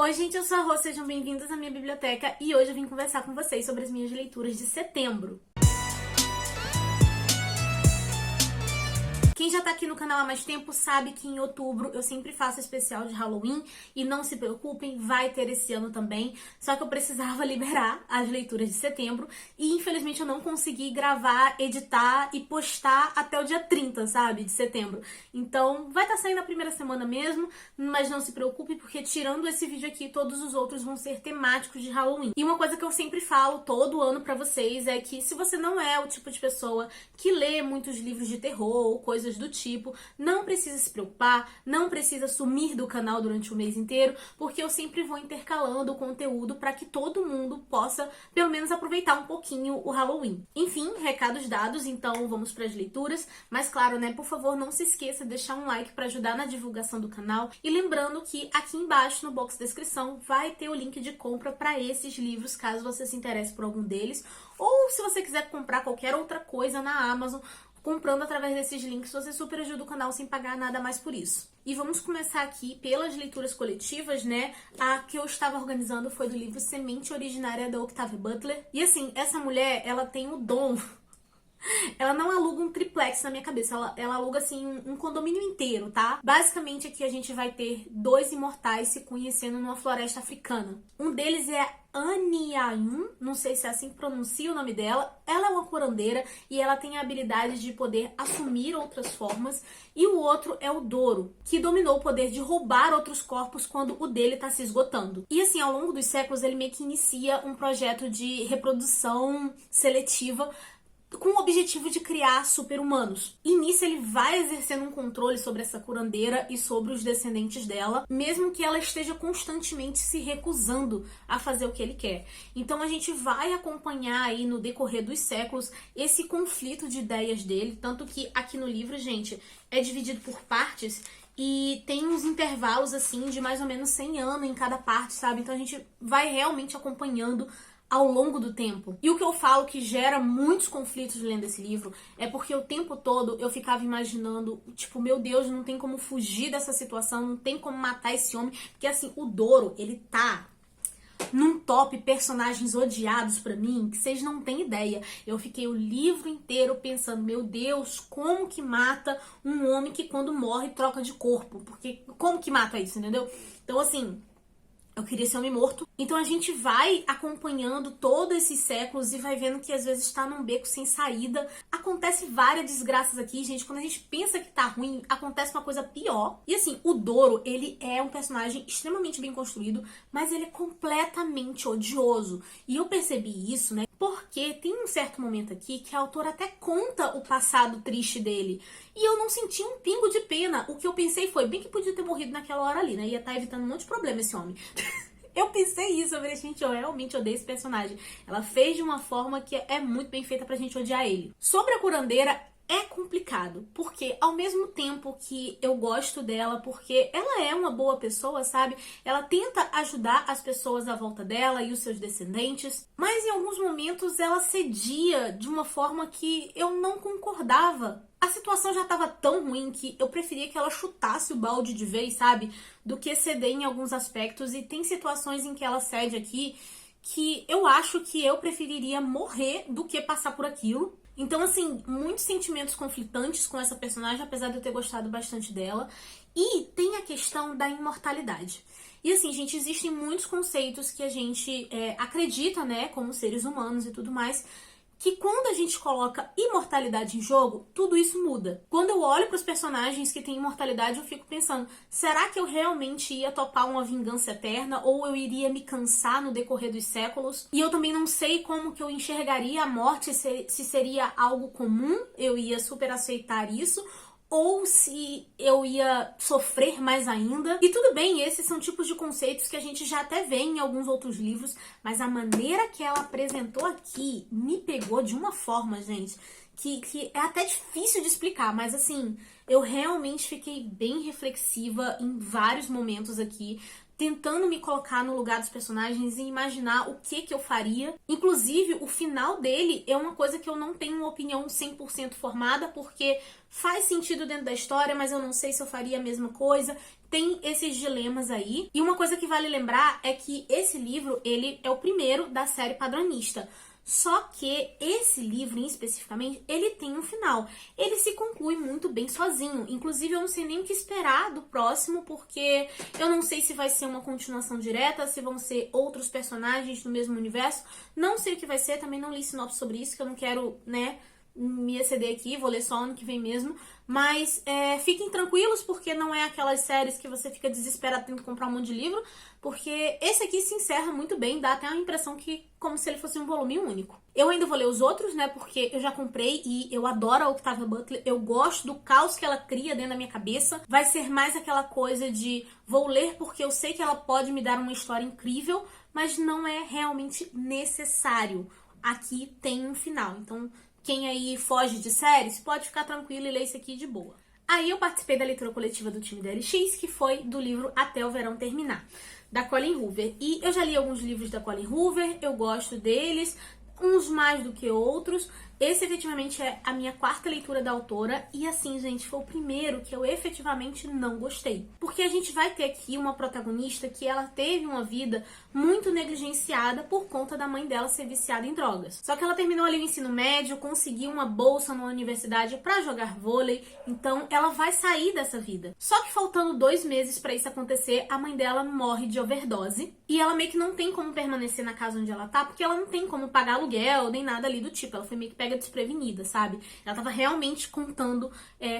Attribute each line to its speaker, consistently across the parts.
Speaker 1: Oi, gente, eu sou a Rô, sejam bem-vindos à minha biblioteca e hoje eu vim conversar com vocês sobre as minhas leituras de setembro. Quem já tá aqui no canal há mais tempo sabe que em outubro eu sempre faço especial de Halloween e não se preocupem, vai ter esse ano também, só que eu precisava liberar as leituras de setembro e infelizmente eu não consegui gravar, editar e postar até o dia 30, sabe, de setembro. Então vai estar saindo a primeira semana mesmo, mas não se preocupe porque tirando esse vídeo aqui, todos os outros vão ser temáticos de Halloween. E uma coisa que eu sempre falo todo ano pra vocês é que se você não é o tipo de pessoa que lê muitos livros de terror ou coisas do tipo, não precisa se preocupar, não precisa sumir do canal durante o mês inteiro, porque eu sempre vou intercalando o conteúdo para que todo mundo possa, pelo menos, aproveitar um pouquinho o Halloween. Enfim, recados dados, então vamos para as leituras, mas claro, né, por favor, não se esqueça de deixar um like para ajudar na divulgação do canal e lembrando que aqui embaixo no box de descrição vai ter o link de compra para esses livros, caso você se interesse por algum deles, ou se você quiser comprar qualquer outra coisa na Amazon, comprando através desses links, você super ajuda o canal sem pagar nada mais por isso. E vamos começar aqui pelas leituras coletivas, né? A que eu estava organizando foi do livro Semente Originária da Octavia Butler. E assim, essa mulher, ela tem o dom. Ela não aluga um triplex na minha cabeça, ela aluga, assim, um condomínio inteiro, tá? Basicamente, aqui a gente vai ter dois imortais se conhecendo numa floresta africana. Um deles é Aniaun, não sei se é assim que pronuncia o nome dela. Ela é uma curandeira e ela tem a habilidade de poder assumir outras formas. E o outro é o Doro, que dominou o poder de roubar outros corpos quando o dele tá se esgotando. E assim, ao longo dos séculos, ele meio que inicia um projeto de reprodução seletiva com o objetivo de criar super-humanos. E nisso ele vai exercendo um controle sobre essa curandeira e sobre os descendentes dela, mesmo que ela esteja constantemente se recusando a fazer o que ele quer. Então a gente vai acompanhar aí no decorrer dos séculos esse conflito de ideias dele, tanto que aqui no livro, gente, é dividido por partes e tem uns intervalos assim de mais ou menos 100 anos em cada parte, sabe? Então a gente vai realmente acompanhando ao longo do tempo. E o que eu falo que gera muitos conflitos lendo esse livro é porque o tempo todo eu ficava imaginando, tipo, meu Deus, não tem como fugir dessa situação, não tem como matar esse homem, porque assim, o Doro, ele tá num top personagens odiados pra mim, que vocês não têm ideia. Eu fiquei o livro inteiro pensando, meu Deus, como que mata um homem que quando morre troca de corpo? Porque como que mata isso, entendeu? Então assim, eu queria ser homem morto. Então a gente vai acompanhando todos esses séculos e vai vendo que às vezes está num beco sem saída. Acontece várias desgraças aqui, gente. Quando a gente pensa que tá ruim, acontece uma coisa pior. E assim, o Doro, ele é um personagem extremamente bem construído, mas ele é completamente odioso. E eu percebi isso, né? Porque tem um certo momento aqui que a autora até conta o passado triste dele. E eu não senti um pingo de pena. O que eu pensei foi, bem que podia ter morrido naquela hora ali, né? Ia estar evitando um monte de problema esse homem. Eu pensei isso, eu falei, gente, eu realmente odeio esse personagem. Ela fez de uma forma que é muito bem feita pra gente odiar ele. Sobre a curandeira, é complicado, porque ao mesmo tempo que eu gosto dela, porque ela é uma boa pessoa, sabe? Ela tenta ajudar as pessoas à volta dela e os seus descendentes, mas em alguns momentos ela cedia de uma forma que eu não concordava. A situação já estava tão ruim que eu preferia que ela chutasse o balde de vez, sabe? Do que ceder em alguns aspectos, e tem situações em que ela cede aqui que eu acho que eu preferiria morrer do que passar por aquilo. Então, assim, muitos sentimentos conflitantes com essa personagem, apesar de eu ter gostado bastante dela. E tem a questão da imortalidade. E assim, gente, existem muitos conceitos que a gente acredita, né, como seres humanos e tudo mais, que quando a gente coloca imortalidade em jogo, tudo isso muda. Quando eu olho para os personagens que têm imortalidade, eu fico pensando, será que eu realmente ia topar uma vingança eterna ou eu iria me cansar no decorrer dos séculos? E eu também não sei como que eu enxergaria a morte, se seria algo comum, eu ia super aceitar isso, ou se eu ia sofrer mais ainda. E tudo bem, esses são tipos de conceitos que a gente já até vê em alguns outros livros, mas a maneira que ela apresentou aqui me pegou de uma forma, gente, que é até difícil de explicar, mas assim, eu realmente fiquei bem reflexiva em vários momentos aqui, tentando me colocar no lugar dos personagens e imaginar o que eu faria. Inclusive, o final dele é uma coisa que eu não tenho uma opinião 100% formada, porque faz sentido dentro da história, mas eu não sei se eu faria a mesma coisa. tem esses dilemas aí. E uma coisa que vale lembrar é que esse livro, ele é o primeiro da série Padronista. Só que esse livro, especificamente, ele tem um final. Ele se conclui muito bem sozinho. Inclusive, eu não sei nem o que esperar do próximo, porque eu não sei se vai ser uma continuação direta, se vão ser outros personagens do mesmo universo. Não sei o que vai ser, também não li sinopse sobre isso, que eu não quero, né, me exceder aqui, vou ler só ano que vem mesmo. Mas fiquem tranquilos, porque não é aquelas séries que você fica desesperado tendo que comprar um monte de livro, porque esse aqui se encerra muito bem, dá até uma impressão que como se ele fosse um volume único. Eu ainda vou ler os outros, né, porque eu já comprei e eu adoro a Octavia Butler, eu gosto do caos que ela cria dentro da minha cabeça. Vai ser mais aquela coisa de vou ler porque eu sei que ela pode me dar uma história incrível, mas não é realmente necessário. Aqui tem um final, então quem aí foge de séries, pode ficar tranquilo e ler isso aqui de boa. Aí eu participei da leitura coletiva do time da LX, que foi do livro Até o Verão Terminar, da Colleen Hoover. E eu já li alguns livros da Colleen Hoover, eu gosto deles, uns mais do que outros. Esse efetivamente é a minha quarta leitura da autora e assim, gente, foi o primeiro que eu efetivamente não gostei. Porque a gente vai ter aqui uma protagonista que ela teve uma vida muito negligenciada por conta da mãe dela ser viciada em drogas. Só que ela terminou ali o ensino médio, conseguiu uma bolsa na universidade pra jogar vôlei, então ela vai sair dessa vida. Só que faltando 2 meses pra isso acontecer, a mãe dela morre de overdose e ela meio que não tem como permanecer na casa onde ela tá, porque ela não tem como pagar aluguel nem nada ali do tipo. Ela foi meio que pega desprevenida, sabe? Ela tava realmente contando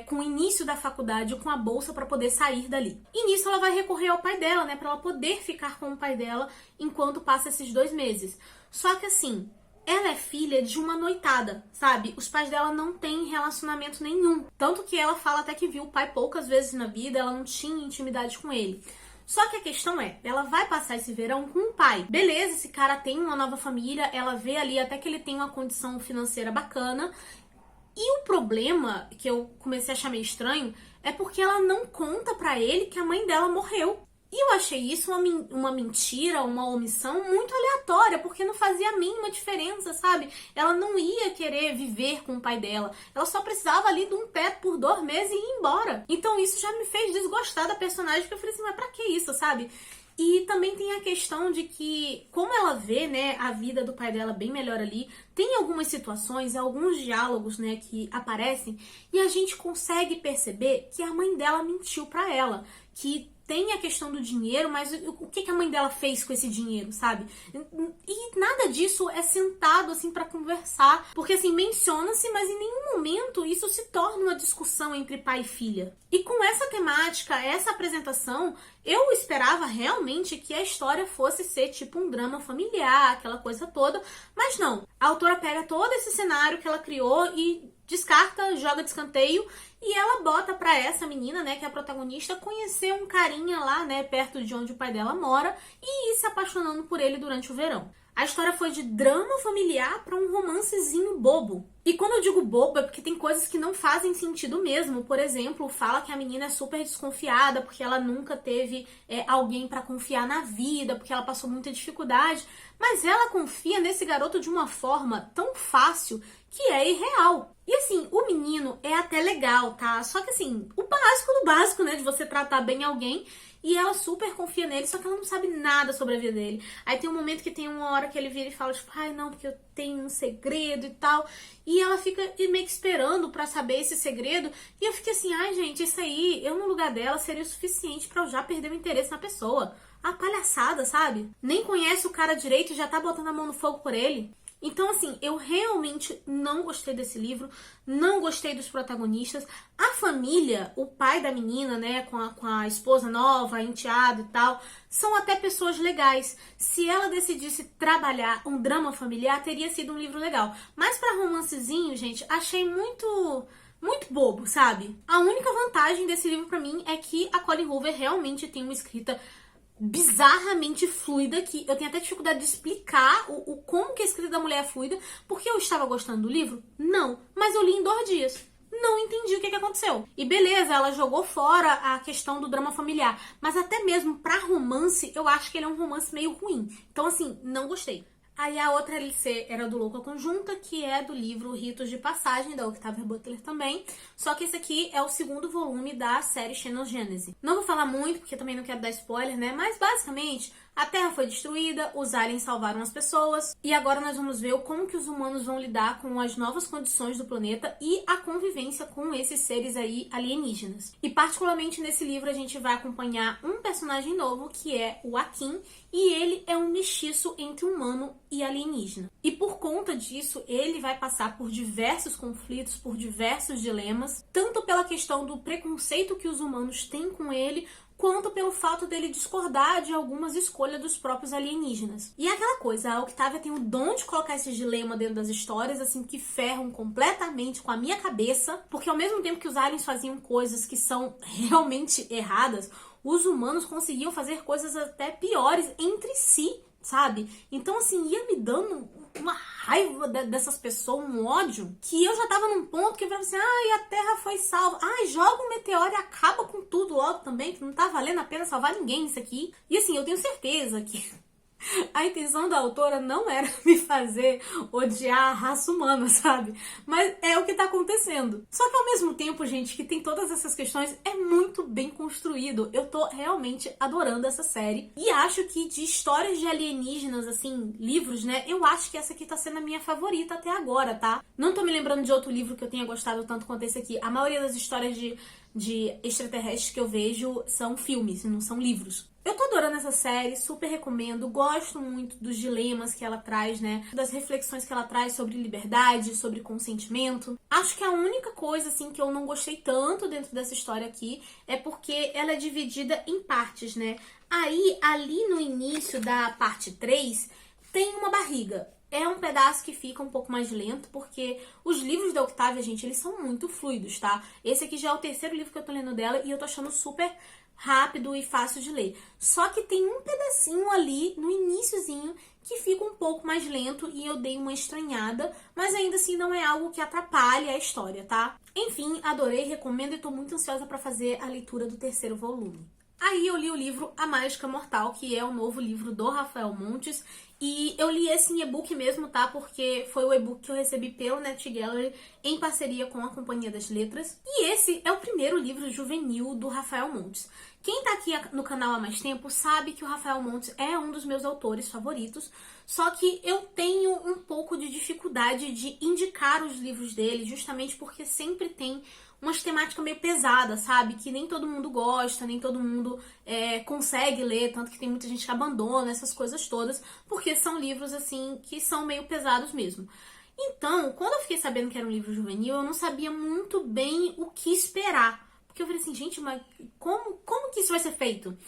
Speaker 1: com o início da faculdade, com a bolsa pra poder sair dali. E nisso ela vai recorrer ao pai dela, né? Pra ela poder ficar com o pai dela enquanto passa esses 2 meses. Só que assim, ela é filha de uma noitada, sabe? Os pais dela não têm relacionamento nenhum. Tanto que ela fala até que viu o pai poucas vezes na vida, ela não tinha intimidade com ele. Só que a questão ela vai passar esse verão com o pai. Beleza, esse cara tem uma nova família, ela vê ali até que ele tem uma condição financeira bacana. E o problema, que eu comecei a achar meio estranho, é porque ela não conta pra ele que a mãe dela morreu. E eu achei isso uma mentira, uma omissão muito aleatória, porque não fazia a mínima diferença, sabe? Ela não ia querer viver com o pai dela. Ela só precisava ali de um teto por 2 meses e ir embora. Então isso já me fez desgostar da personagem, porque eu falei assim, mas pra que isso, sabe? E também tem a questão de que, como ela vê, né, a vida do pai dela bem melhor ali, tem algumas situações, alguns diálogos, né, que aparecem e a gente consegue perceber que a mãe dela mentiu pra ela, que tem a questão do dinheiro, mas o que a mãe dela fez com esse dinheiro, sabe? E nada disso é sentado, assim, pra conversar. Porque, assim, menciona-se, mas em nenhum momento isso se torna uma discussão entre pai e filha. E com essa temática, essa apresentação, eu esperava realmente que a história fosse ser tipo um drama familiar, aquela coisa toda. Mas não. A autora pega todo esse cenário que ela criou e descarta, joga de escanteio e ela bota pra essa menina, né, que é a protagonista, conhecer um carinha lá, né, perto de onde o pai dela mora e ir se apaixonando por ele durante o verão. A história foi de drama familiar pra um romancezinho bobo. E quando eu digo bobo é porque tem coisas que não fazem sentido mesmo. Por exemplo, fala que a menina é super desconfiada porque ela nunca teve alguém pra confiar na vida, porque ela passou muita dificuldade. Mas ela confia nesse garoto de uma forma tão fácil que é irreal. E assim, o menino é até legal, tá? Só que assim, o básico do básico, né, de você tratar bem alguém. E ela super confia nele, só que ela não sabe nada sobre a vida dele. Aí tem um momento que tem uma hora que ele vira e fala, tipo, ai não, porque eu tenho um segredo e tal. E ela fica meio que esperando pra saber esse segredo. E eu fiquei assim, ai gente, isso aí, eu no lugar dela seria o suficiente pra eu já perder o interesse na pessoa. A palhaçada, sabe? Nem conhece o cara direito e já tá botando a mão no fogo por ele. Então, assim, eu realmente não gostei desse livro, não gostei dos protagonistas. A família, o pai da menina, né, com a esposa nova, a enteada e tal, são até pessoas legais. Se ela decidisse trabalhar um drama familiar, teria sido um livro legal. Mas pra romancezinho, gente, achei muito bobo, sabe? A única vantagem desse livro pra mim é que a Colleen Hoover realmente tem uma escrita bizarramente fluida, que eu tenho até dificuldade de explicar como que a escrita da mulher é fluida, porque eu estava gostando do livro? Não, mas eu li em 2 dias. Não entendi o que aconteceu. E beleza, ela jogou fora a questão do drama familiar, mas até mesmo pra romance, eu acho que ele é um romance meio ruim. Então assim, não gostei. Aí a outra LC era do Louca Conjunta, que é do livro Ritos de Passagem, da Octavia Butler também. Só que esse aqui é o segundo volume da série Xenogênese. Não vou falar muito, porque também não quero dar spoiler, né? Mas basicamente, a Terra foi destruída, os aliens salvaram as pessoas, e agora nós vamos ver como que os humanos vão lidar com as novas condições do planeta e a convivência com esses seres aí alienígenas. E particularmente nesse livro a gente vai acompanhar um personagem novo, que é o Akin, e ele é um mestiço entre humano e alienígena. E por conta disso, ele vai passar por diversos conflitos, por diversos dilemas, tanto pela questão do preconceito que os humanos têm com ele, quanto pelo fato dele discordar de algumas escolhas dos próprios alienígenas. E é aquela coisa, a Octavia tem o dom de colocar esses dilemas dentro das histórias, assim, que ferram completamente com a minha cabeça, porque ao mesmo tempo que os aliens faziam coisas que são realmente erradas, os humanos conseguiam fazer coisas até piores entre si, sabe? Então, assim, ia me dando uma raiva dessas pessoas, um ódio, que eu já tava num ponto que eu falava assim, ai, a Terra foi salva, ai, joga um meteoro e acaba com tudo logo também, que não tá valendo a pena salvar ninguém isso aqui. E assim, eu tenho certeza que a intenção da autora não era me fazer odiar a raça humana, sabe? Mas é o que tá acontecendo. Só que ao mesmo tempo, gente, que tem todas essas questões, é muito bem construído. Eu tô realmente adorando essa série. E acho que de histórias de alienígenas, assim, livros, né? Eu acho que essa aqui tá sendo a minha favorita até agora, tá? Não tô me lembrando de outro livro que eu tenha gostado tanto quanto esse aqui. A maioria das histórias de extraterrestres que eu vejo são filmes, não são livros. Eu tô adorando essa série, super recomendo, gosto muito dos dilemas que ela traz, né? Das reflexões que ela traz sobre liberdade, sobre consentimento. Acho que a única coisa, assim, que eu não gostei tanto dentro dessa história aqui é porque ela é dividida em partes, né? Aí, ali no início da parte 3, tem uma barriga. É um pedaço que fica um pouco mais lento, porque os livros da Octavia, gente, eles são muito fluidos, tá? Esse aqui já é o terceiro livro que eu tô lendo dela e eu tô achando super rápido e fácil de ler. Só que tem um pedacinho ali, no iniciozinho, que fica um pouco mais lento e eu dei uma estranhada, mas ainda assim não é algo que atrapalhe a história, tá? Enfim, adorei, recomendo e tô muito ansiosa pra fazer a leitura do terceiro volume. Aí eu li o livro A Mágica Mortal, que é o novo livro do Rafael Montes, e eu li esse em e-book mesmo, tá? Porque foi o e-book que eu recebi pelo NetGallery em parceria com a Companhia das Letras. E esse é o primeiro livro juvenil do Rafael Montes. Quem tá aqui no canal há mais tempo sabe que o Rafael Montes é um dos meus autores favoritos, só que eu tenho um pouco de dificuldade de indicar os livros dele, justamente porque sempre tem umas temáticas meio pesadas, sabe? Que nem todo mundo gosta, nem todo mundo consegue ler, tanto que tem muita gente que abandona essas coisas todas, porque são livros, assim, que são meio pesados mesmo. Então, quando eu fiquei sabendo que era um livro juvenil, eu não sabia muito bem o que esperar. Porque eu falei assim, gente, mas como que isso vai ser feito?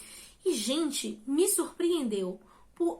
Speaker 1: E, gente, me surpreendeu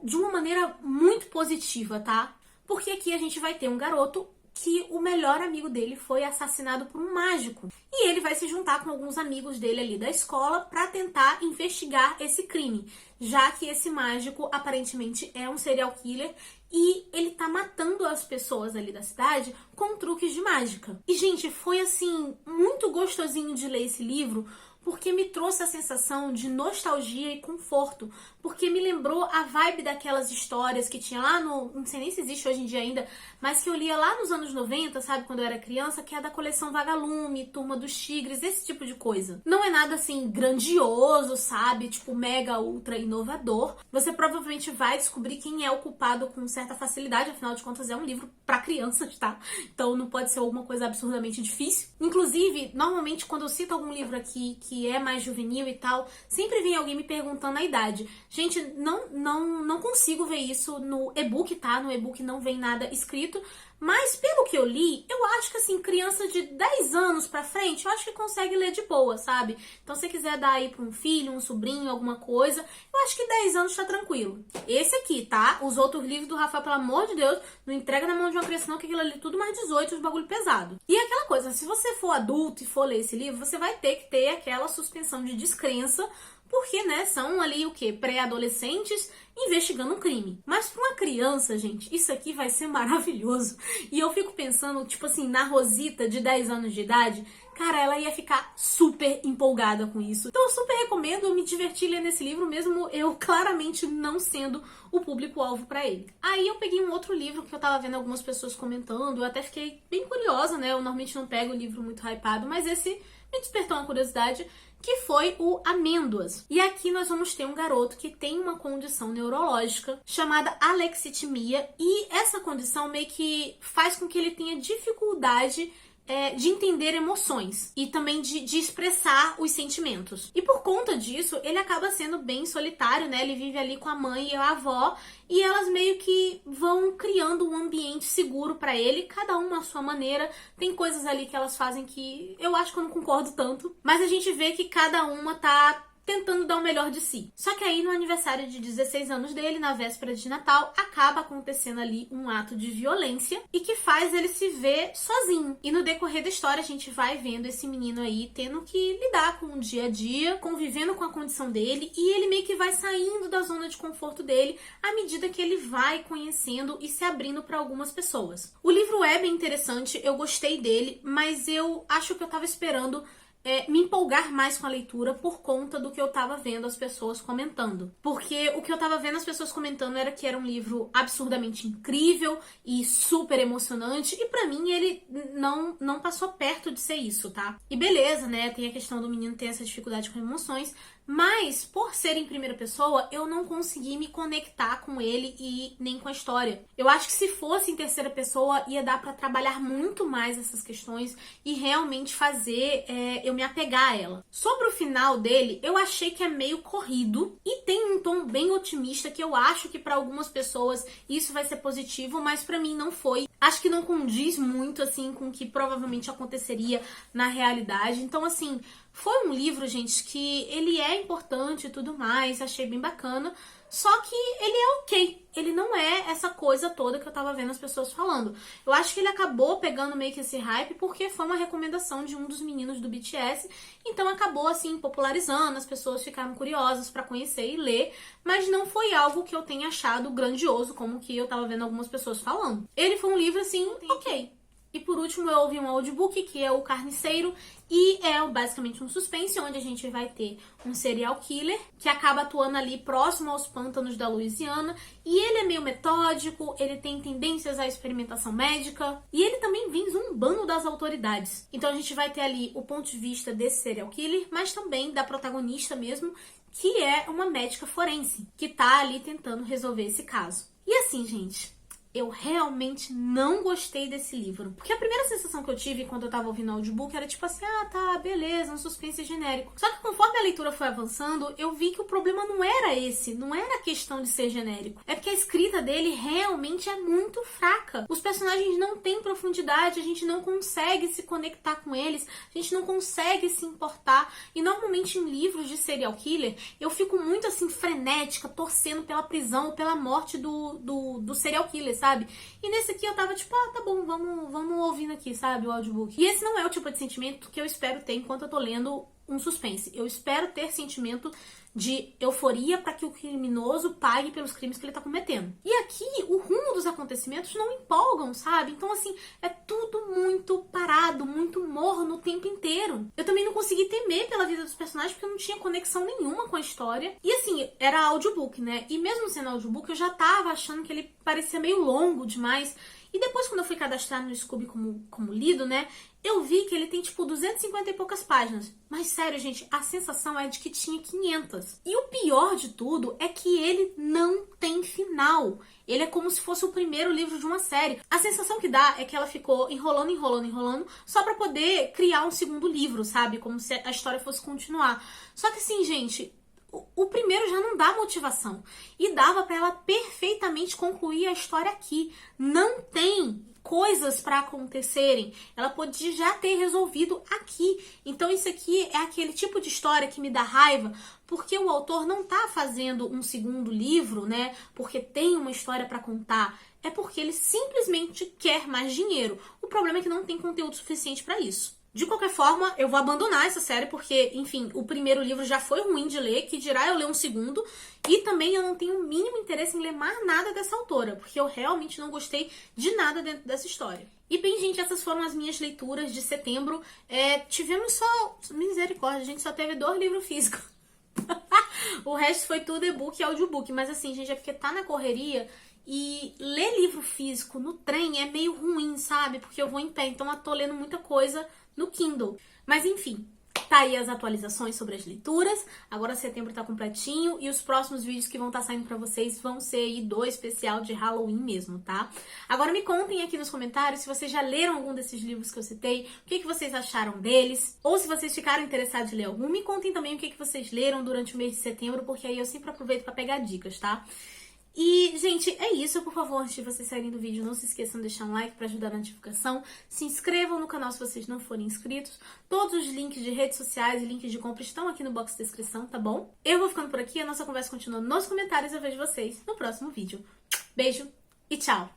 Speaker 1: de uma maneira muito positiva, tá? Porque aqui a gente vai ter um garoto que o melhor amigo dele foi assassinado por um mágico. E ele vai se juntar com alguns amigos dele ali da escola para tentar investigar esse crime, já que esse mágico aparentemente é um serial killer e ele tá matando as pessoas ali da cidade com truques de mágica. E, gente, foi assim, muito gostosinho de ler esse livro, porque me trouxe a sensação de nostalgia e conforto, porque me lembrou a vibe daquelas histórias que tinha lá no... não sei nem se existe hoje em dia ainda, mas que eu lia lá nos anos 90, sabe, quando eu era criança, que é da coleção Vagalume, Turma dos Tigres, esse tipo de coisa. Não é nada, assim, grandioso, sabe, tipo, mega, ultra inovador. Você provavelmente vai descobrir quem é o culpado com certa facilidade, afinal de contas é um livro pra crianças, tá? Então não pode ser alguma coisa absurdamente difícil. Inclusive, normalmente, quando eu cito algum livro aqui que é mais juvenil e tal, sempre vem alguém me perguntando a idade. Gente, não consigo ver isso no e-book, tá? No e-book não vem nada escrito, mas pelo que eu li, eu acho que assim, criança de 10 anos pra frente, eu acho que consegue ler de boa, sabe? Então se você quiser dar aí pra um filho, um sobrinho, alguma coisa, eu acho que 10 anos tá tranquilo. Esse aqui, tá? Os outros livros do Rafael, pelo amor de Deus, não entrega na mão de uma criança não, que aquilo ali é tudo mais 18, os bagulho pesado. E aquela coisa, se você for adulto e for ler esse livro, você vai ter que ter aquela suspensão de descrença, porque, né, são ali o quê? Pré-adolescentes investigando um crime. Mas pra uma criança, gente, isso aqui vai ser maravilhoso. E eu fico pensando, tipo assim, na Rosita de 10 anos de idade, cara, ela ia ficar super empolgada com isso. Então eu super recomendo, eu me diverti lendo esse livro, mesmo eu claramente não sendo o público-alvo pra ele. Aí eu peguei um outro livro que eu tava vendo algumas pessoas comentando, eu até fiquei bem curiosa, né? Eu normalmente não pego livro muito hypado, mas esse me despertou uma curiosidade, que foi o Amêndoas. E aqui nós vamos ter um garoto que tem uma condição neurológica chamada alexitimia, e essa condição meio que faz com que ele tenha dificuldade de entender emoções e também de expressar os sentimentos. E por conta disso, ele acaba sendo bem solitário, né? Ele vive ali com a mãe e a avó, e elas meio que vão criando um ambiente seguro pra ele, cada uma à sua maneira. Tem coisas ali que elas fazem que eu acho que eu não concordo tanto, mas a gente vê que cada uma tá tentando dar o melhor de si. Só que aí no aniversário de 16 anos dele, na véspera de Natal, acaba acontecendo ali um ato de violência e que faz ele se ver sozinho. E no decorrer da história a gente vai vendo esse menino aí tendo que lidar com o dia a dia, convivendo com a condição dele, e ele meio que vai saindo da zona de conforto dele à medida que ele vai conhecendo e se abrindo para algumas pessoas. O livro é bem interessante, eu gostei dele, mas eu acho que eu tava esperando me empolgar mais com a leitura por conta do que eu tava vendo as pessoas comentando. Porque o que eu tava vendo as pessoas comentando era que era um livro absurdamente incrível e super emocionante, e pra mim ele não passou perto de ser isso, tá? E beleza, né? Tem a questão do menino ter essa dificuldade com emoções, mas por ser em primeira pessoa, eu não consegui me conectar com ele e nem com a história. Eu acho que se fosse em terceira pessoa, ia dar pra trabalhar muito mais essas questões e realmente fazer eu me apegar a ela. Sobre o final dele, eu achei que é meio corrido e tem um tom bem otimista que eu acho que pra algumas pessoas isso vai ser positivo, mas pra mim não foi. Acho que não condiz muito assim com o que provavelmente aconteceria na realidade. Então assim, foi um livro, gente, que ele é importante e tudo mais, achei bem bacana, só que ele é ok. Ele não é essa coisa toda que eu tava vendo as pessoas falando. Eu acho que ele acabou pegando meio que esse hype porque foi uma recomendação de um dos meninos do BTS, então acabou assim popularizando, as pessoas ficaram curiosas pra conhecer e ler, mas não foi algo que eu tenha achado grandioso como que eu tava vendo algumas pessoas falando. Ele foi um livro assim, ok. E por último eu ouvi um audiobook que é o Carniceiro, e é basicamente um suspense onde a gente vai ter um serial killer que acaba atuando ali próximo aos pântanos da Louisiana, e ele é meio metódico, ele tem tendências à experimentação médica e ele também vem zombando das autoridades. Então a gente vai ter ali o ponto de vista desse serial killer, mas também da protagonista mesmo, que é uma médica forense, que tá ali tentando resolver esse caso. E assim, gente, eu realmente não gostei desse livro. Porque a primeira sensação que eu tive quando eu tava ouvindo o audiobook era tipo assim, ah, tá, beleza, um suspense genérico. Só que conforme a leitura foi avançando, eu vi que o problema não era esse, não era a questão de ser genérico. É porque a escrita dele realmente é muito fraca. Os personagens não têm profundidade, a gente não consegue se conectar com eles, a gente não consegue se importar. E normalmente em livros de serial killer, eu fico muito assim, frenética, torcendo pela prisão ou pela morte do serial killer, sabe? E nesse aqui eu tava tipo, ah, tá bom, vamos ouvindo aqui, sabe, o audiobook. E esse não é o tipo de sentimento que eu espero ter enquanto eu tô lendo um suspense. Eu espero ter sentimento de euforia para que o criminoso pague pelos crimes que ele tá cometendo. E aqui, o rumo dos acontecimentos não empolgam, sabe? Então, assim, é tudo muito parado, muito morno o tempo inteiro. Eu também não consegui temer pela vida dos personagens porque eu não tinha conexão nenhuma com a história. E, assim, era audiobook, né? E mesmo sendo audiobook, eu já tava achando que ele parecia meio longo demais. E depois, quando eu fui cadastrar no Scooby como lido, né, eu vi que ele tem, tipo, 250 e poucas páginas. Mas, sério, gente, a sensação é de que tinha 500. E o pior de tudo é que ele não tem final. Ele é como se fosse o primeiro livro de uma série. A sensação que dá é que ela ficou enrolando, só pra poder criar um segundo livro, sabe? Como se a história fosse continuar. Só que, assim, gente, o primeiro já não dá motivação. E dava pra ela perfeitamente concluir a história aqui. Não tem coisas pra acontecerem. Ela podia já ter resolvido aqui. Então isso aqui é aquele tipo de história que me dá raiva, porque o autor não tá fazendo um segundo livro, né? Porque tem uma história pra contar. É porque ele simplesmente quer mais dinheiro. O problema é que não tem conteúdo suficiente pra isso. De qualquer forma, eu vou abandonar essa série porque, enfim, o primeiro livro já foi ruim de ler, que dirá eu ler um segundo. E também eu não tenho o mínimo interesse em ler mais nada dessa autora, porque eu realmente não gostei de nada dentro dessa história. E bem, gente, essas foram as minhas leituras de setembro. Tivemos só... Misericórdia, a gente só teve 2 livros físicos. O resto foi tudo e-book e audiobook. Mas assim, gente, é porque tá na correria... E ler livro físico no trem é meio ruim, sabe? Porque eu vou em pé, então eu tô lendo muita coisa no Kindle. Mas enfim, tá aí as atualizações sobre as leituras. Agora setembro tá completinho e os próximos vídeos que vão estar saindo pra vocês vão ser aí do especial de Halloween mesmo, tá? Agora me contem aqui nos comentários se vocês já leram algum desses livros que eu citei, o que vocês acharam deles, ou se vocês ficaram interessados em ler algum, me contem também o que vocês leram durante o mês de setembro, porque aí eu sempre aproveito pra pegar dicas, tá? E, gente, é isso. Por favor, antes de vocês saírem do vídeo, não se esqueçam de deixar um like para ajudar na notificação. Se inscrevam no canal se vocês não forem inscritos. Todos os links de redes sociais e links de compra estão aqui no box de descrição, tá bom? Eu vou ficando por aqui, a nossa conversa continua nos comentários. Eu vejo vocês no próximo vídeo. Beijo e tchau!